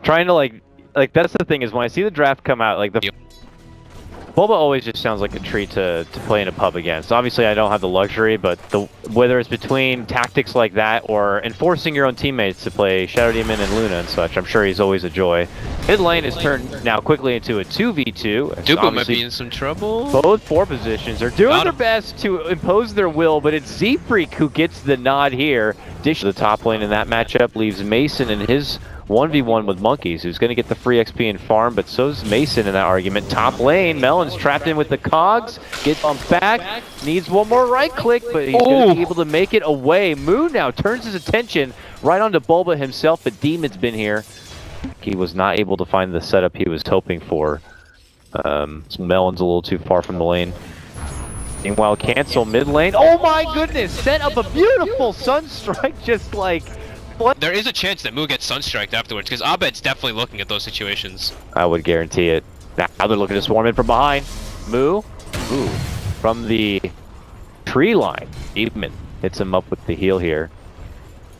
trying to like that's the thing is when I see the draft come out, like the Bulba always just sounds like a treat to play in a pub against. Obviously, I don't have the luxury, but whether it's between tactics like that or enforcing your own teammates to play Shadow Demon and Luna and such, I'm sure he's always a joy. Mid lane is turned now quickly into a 2v2. Newbee might be in some trouble. Both 4 positions are doing their best to impose their will, but it's Z-Freak who gets the nod here. Dish the top lane in that matchup leaves Mason and his 1v1 with Monkeys, who's going to get the free XP and farm, but so's Mason in that argument. Top lane, Melon's trapped in with the cogs, gets bumped back, needs one more right click, but he's going to be able to make it away. Moon now turns his attention right onto Bulba himself, but Demon's been here. He was not able to find the setup he was hoping for. Melon's a little too far from the lane. Meanwhile, cancel mid lane. Oh my goodness! Set up a beautiful Sunstrike, just like... There is a chance that Moo gets Sunstriked afterwards, because Abed's definitely looking at those situations. I would guarantee it. Now they're looking to swarm in from behind. Moo, from the tree line. Demon hits him up with the heal here.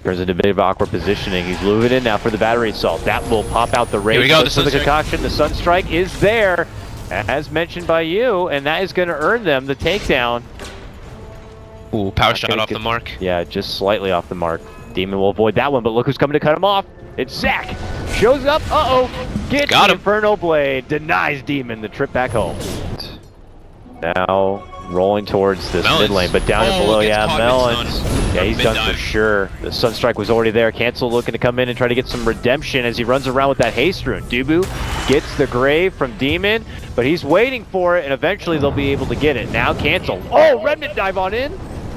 Turns into a bit of awkward positioning. He's moving in now for the battery assault. That will pop out the rage. Here we go, for the concoction. The Sunstrike is there, as mentioned by you, and that is going to earn them the takedown. Ooh, power shot off the mark. Yeah, just slightly off the mark. Demon will avoid that one, but look who's coming to cut him off. It's Zach. Shows up. Gets the Inferno Blade. Denies Demon the trip back home. Now rolling towards this mid lane, but down and below, Melons. Yeah, he's done for sure. The Sunstrike was already there. Cancel looking to come in and try to get some redemption as he runs around with that haste rune. Dubu gets the grave from Demon, but he's waiting for it, and eventually they'll be able to get it. Now Cancel. Oh, Remnant dive on in.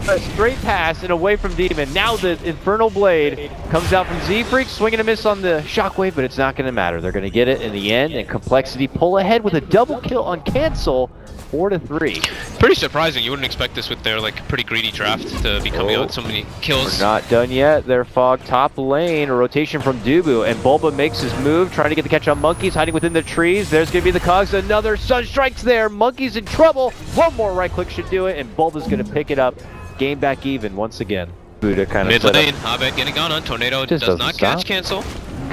A straight pass and away from Demon. Now the Infernal Blade comes out from Z-Freak, swinging a miss on the Shockwave, but it's not going to matter. They're going to get it in the end, and Complexity pull ahead with a double kill on Cancel, 4-3. Pretty surprising. You wouldn't expect this with their pretty greedy draft to be coming out with so many kills. We're not done yet. They're Fog top lane, a rotation from Dubu, and Bulba makes his move, trying to get the catch on Monkeys, hiding within the trees. There's going to be the cogs. Another Sunstrike's there. Monkeys in trouble. One more right click should do it, and Bulba's going to pick it up. Game back even once again. Buddha kind of mid lane, Abed getting on Tornado does not catch Cancel.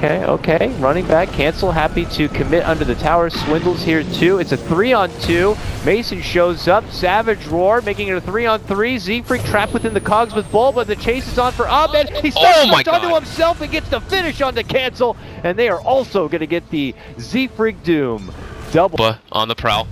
Okay, running back, Cancel happy to commit under the tower, Swindles here too. It's a 3-on-2, Mason shows up, Savage Roar, making it a 3-on-3, Z-Freak trapped within the cogs with Bulba, the chase is on for Abed, he starts onto himself and gets the finish onto Cancel, and they are also going to get the Z-Freak Doom. Double. On the prowl.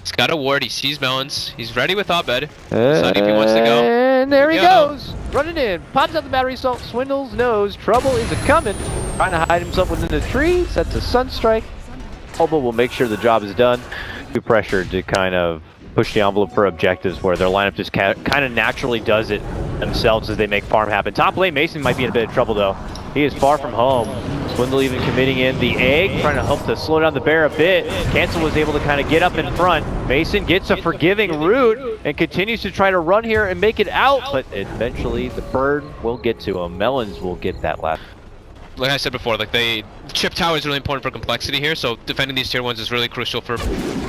He's got a ward, he sees Melons, he's ready with Abed, deciding if he wants to go. And there he goes, running in, pops out the battery assault, Swindles knows trouble is a-coming, trying to hide himself within the trees, that's a Sunstrike. Bulba will make sure the job is done. Too pressured to kind of push the envelope for objectives where their lineup just kind of naturally does it themselves as they make farm happen. Top lane, Mason might be in a bit of trouble though. He is far from home. Swindle even committing in the egg, trying to help to slow down the bear a bit. Cancel was able to kind of get up in front. Mason gets a forgiving root and continues to try to run here and make it out, but eventually the bird will get to him. Melons will get that last. Like I said before, chip tower is really important for Complexity here, so defending these tier 1s is really crucial for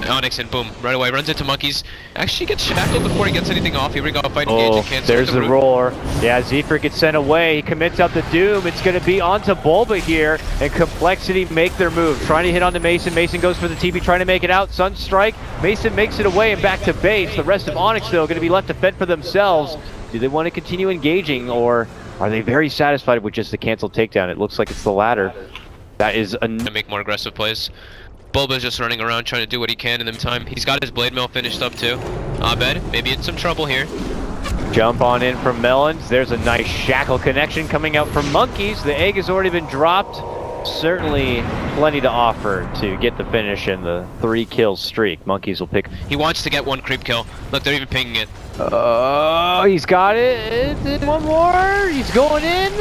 Onyx, and boom, right away, runs into Monkeys. Actually gets shackled before he gets anything off. Here we go, fight engage and Cancel. There's the roar. Yeah, Z-Freak gets sent away. He commits out the Doom. It's going to be onto Bulba here, and Complexity make their move. Trying to hit onto Mason. Mason goes for the TP, trying to make it out. Sunstrike. Mason makes it away and back to base. The rest of Onyx, though, going to be left to fend for themselves. Do they want to continue engaging, or are they very satisfied with just the Cancel takedown? It looks like it's the latter. That is to make more aggressive plays. Bulba's just running around trying to do what he can in the meantime. He's got his Blade Mill finished up too. Abed, maybe in some trouble here. Jump on in from Melons. There's a nice shackle connection coming out from Monkeys. The egg has already been dropped. Certainly plenty to offer to get the finish and the 3-kill streak. Monkeys will pick. He wants to get one creep kill. Look, they're even pinging it. Oh, he's got it. One more. He's going in.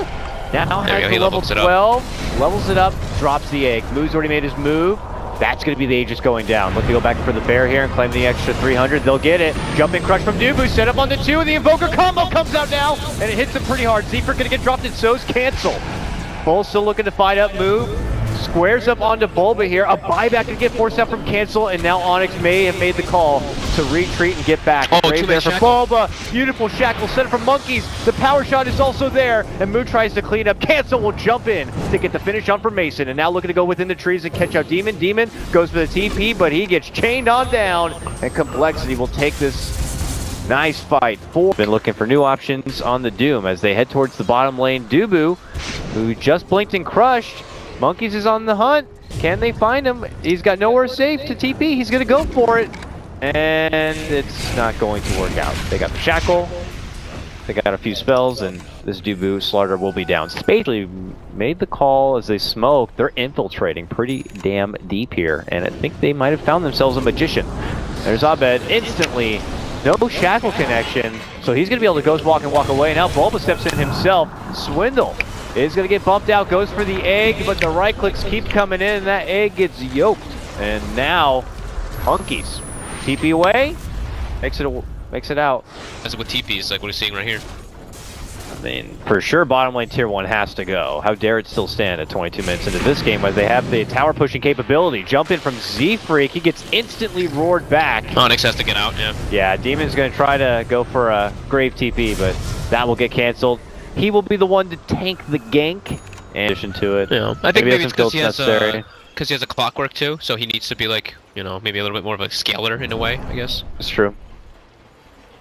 Now has the level 12. Levels it up. Drops the egg. Moo's already made his move. That's going to be the Aegis going down. Look to go back for the bear here and claim the extra 300. They'll get it. Jumping crush from Dubu. Set up on the 2. The Invoker combo comes out now. And it hits him pretty hard. Z-Freak going to get dropped and so's Cancel. Bull still looking to fight up move. squares up onto Bulba here. A buyback to get forced out from cancel, and now Onyx may have made the call to retreat and get back. Oh, Brave there for shackle. Bulba. Beautiful shackle set from Monkeys. The power shot is also there, and Moo tries to clean up. Cancel will jump in to get the finish on for Mason, and now looking to go within the trees and catch out Demon. Demon goes for the TP, but he gets chained on down, and Complexity will take this nice fight. Been looking for new options on the Doom as they head towards the bottom lane. Dubu, who just blinked and crushed. Monkeys is on the hunt. Can they find him? He's got nowhere safe to TP. He's going to go for it. And it's not going to work out. They got the shackle. They got a few spells, and this Dubu Slaughter will be down. Spatially made the call as they smoke. They're infiltrating pretty damn deep here, and I think they might have found themselves a magician. There's Abed instantly. No shackle connection, so he's going to be able to ghost walk and walk away. Now Bulba steps in himself. Swindle is going to get bumped out, goes for the egg, but the right clicks keep coming in, and that egg gets yoked. And now, Monkeys. TP away, makes it out. As with TPs, like what we're seeing right here. I mean, for sure, bottom lane tier 1 has to go. How dare it still stand at 22 minutes into this game, as they have the tower pushing capability. Jump in from Z-Freak, he gets instantly roared back. Onyx has to get out, yeah. Yeah, Demon's going to try to go for a Grave TP, but that will get canceled. He will be the one to tank the gank. In addition to it, Yeah, I think maybe it's because he has necessary. a clockwork too, so he needs to be like, you know, maybe a little bit more of a scaler in a way, I guess. It's true.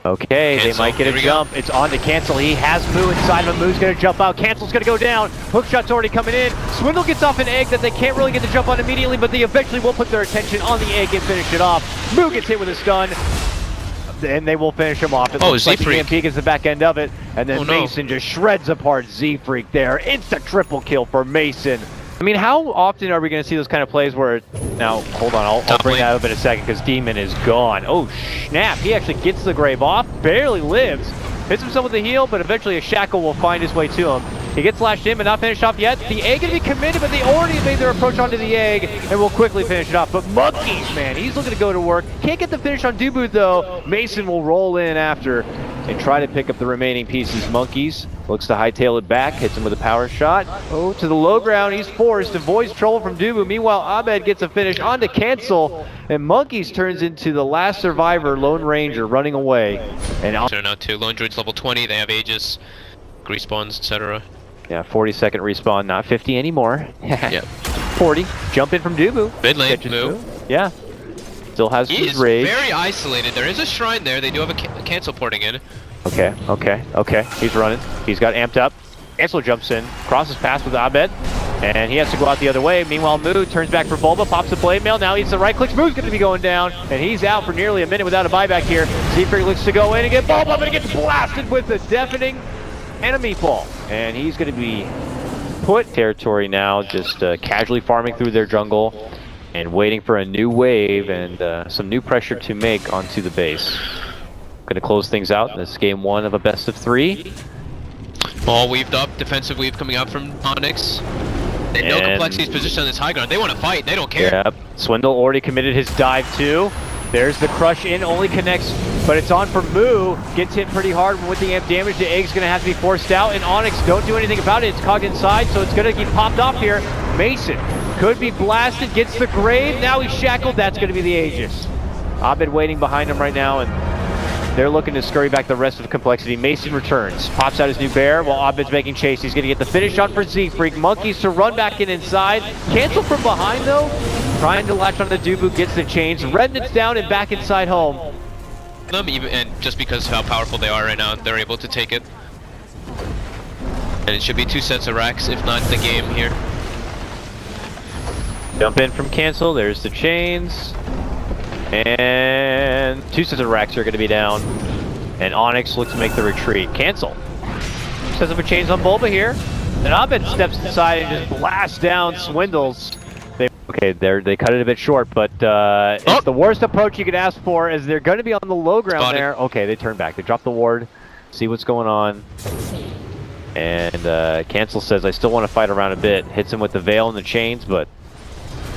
Okay, Cancel. they might get a jump. It's on to Cancel. He has Moo inside of him. Moo's going to jump out. Cancel's going to go down. Hookshot's already coming in. Swindle gets off an egg that they can't really get the jump on immediately, but they eventually will put their attention on the egg and finish it off. Moo gets hit with a stun, and they will finish him off. It looks like the EMP gets the back end of it, and then Mason just shreds apart Z-Freak there. Insta triple kill for Mason. I mean, how often are we going to see those kind of plays where... Now, hold on, I'll bring that up in a second because Demon is gone. Oh, snap. He actually gets the grave off, barely lives. Hits himself with the heal, but eventually a shackle will find his way to him. He gets lashed in, but not finished off yet. The egg going to be committed, but they already made their approach onto the egg and will quickly finish it off. But Monkeys, man, he's looking to go to work. Can't get the finish on Dubu, though. Mason will roll in after and try to pick up the remaining pieces. Monkeys looks to hightail it back, hits him with a power shot. Oh, to the low ground, he's forced, avoids trouble from Dubu. Meanwhile, Abed gets a finish onto Cancel, and Monkeys turns into the last survivor, Lone Ranger, running away. And so now too, Lone Druid's level 20, they have Aegis, respawns, etc. Yeah, 40-second respawn, not 50 anymore. Yeah. 40, jump in from Dubu. Mid lane, Moo. Yeah. Still has he is rage. Very isolated. There is a shrine there. They do have a cancel porting in. Okay. He's running. He's got amped up. Cancel jumps in, crosses past with Abed, and he has to go out the other way. Meanwhile, Moo turns back for Bulba, pops the blade mail. Now he's the right clicks. Moo's going to be going down, and he's out for nearly a minute without a buyback here. Z-Freak looks to go in and get Bulba, but he gets blasted with a deafening enemy fall. And he's going to be put territory now, just casually farming through their jungle and waiting for a new wave and some new pressure to make onto the base. Going to close things out in this game 1 of a best of 3. All weaved up, defensive weave coming out from Onyx. They know Complexity's position on this high ground. They want to fight, they don't care. Yep, Swindle already committed his dive too. There's the crush in, only connects, but it's on for Moo. Gets hit pretty hard with the amp damage. The egg's gonna have to be forced out, and Onyx don't do anything about it. It's cogged inside, so it's gonna get popped off here. Mason could be blasted, gets the grave. Now he's shackled, that's gonna be the Aegis. Abed waiting behind him right now, and they're looking to scurry back the rest of Complexity. Mason returns, pops out his new bear while Abed's making chase. He's gonna get the finish shot for Z-Freak. Monkeys to run back in inside. Cancel from behind though. Trying to latch on the Dubu, gets the chains. Rednet's down and back inside home. And just because of how powerful they are right now, they're able to take it. And it should be 2 sets of racks, if not the game here. Jump in from Cancel, there's the chains. And 2 sets of racks are going to be down. And Onyx looks to make the retreat. Cancel. Sets up a chains on Bulba here. And Abed steps inside and just blasts down Swindles. Okay, they cut it a bit short, but it's the worst approach you could ask for, as they're going to be on the low ground there. Okay, they turn back. They drop the ward, see what's going on. And Cancel says, I still want to fight around a bit. Hits him with the veil and the chains, but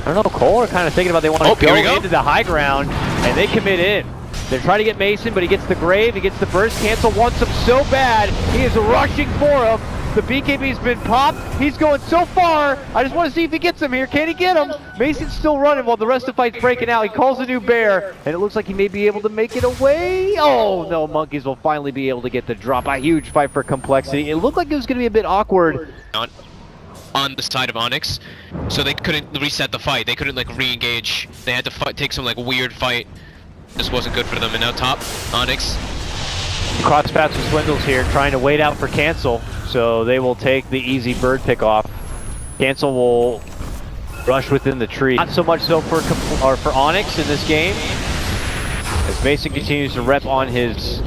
I don't know, coL are kind of thinking about they want to go into the high ground, and they commit in. They're trying to get Mason, but he gets the grave, he gets the burst. Cancel wants him so bad, he is rushing for him. The BKB's been popped. He's going so far. I just want to see if he gets him here. Can he get him? Mason's still running while the rest of the fight's breaking out. He calls a new bear, and it looks like he may be able to make it away. Oh, no, Monkeys will finally be able to get the drop. A huge fight for complexity. It looked like it was going to be a bit awkward. On the side of Onyx, so they couldn't reset the fight. They couldn't like re-engage. They had to take some like weird fight. This wasn't good for them. And now top, Onyx. Cross paths with Swindles here, trying to wait out for cancel. So they will take the easy bird pick off. Cancel will rush within the tree. Not so much so for Onyx in this game, as Mason continues to rep on his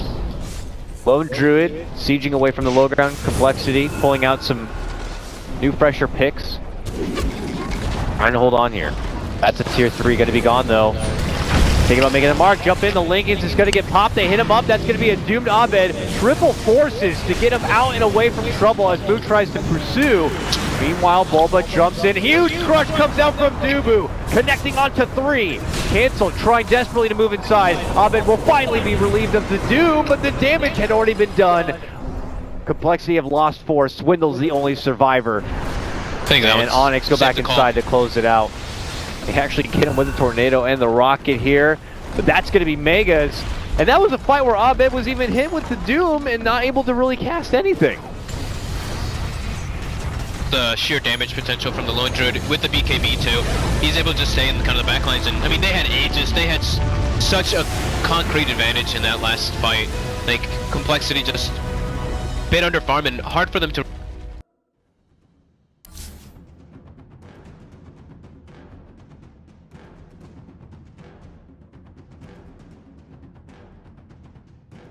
lone druid, sieging away from the low ground complexity, pulling out some new fresher picks. Trying to hold on here. That's a tier 3, gonna be gone though. Thinking about making a mark, jump in, the Lincolns is gonna get popped, they hit him up, that's gonna be a doomed Abed. Triple forces to get him out and away from trouble as Boo tries to pursue. Meanwhile, Bulba jumps in, huge crush comes out from Dubu, connecting onto 3. Cancel, trying desperately to move inside. Abed will finally be relieved of the doom, but the damage had already been done. Complexity have lost 4, Swindle's the only survivor. And Onyx go back inside to close it out. They actually get him with the tornado and the rocket here, but that's going to be Megas. And that was a fight where Abed was even hit with the doom and not able to really cast anything. The sheer damage potential from the lone druid with the BKB too. He's able to stay in kind of the backlines, and I mean they had ages. They had such a concrete advantage in that last fight. Like complexity just bit under farm and hard for them to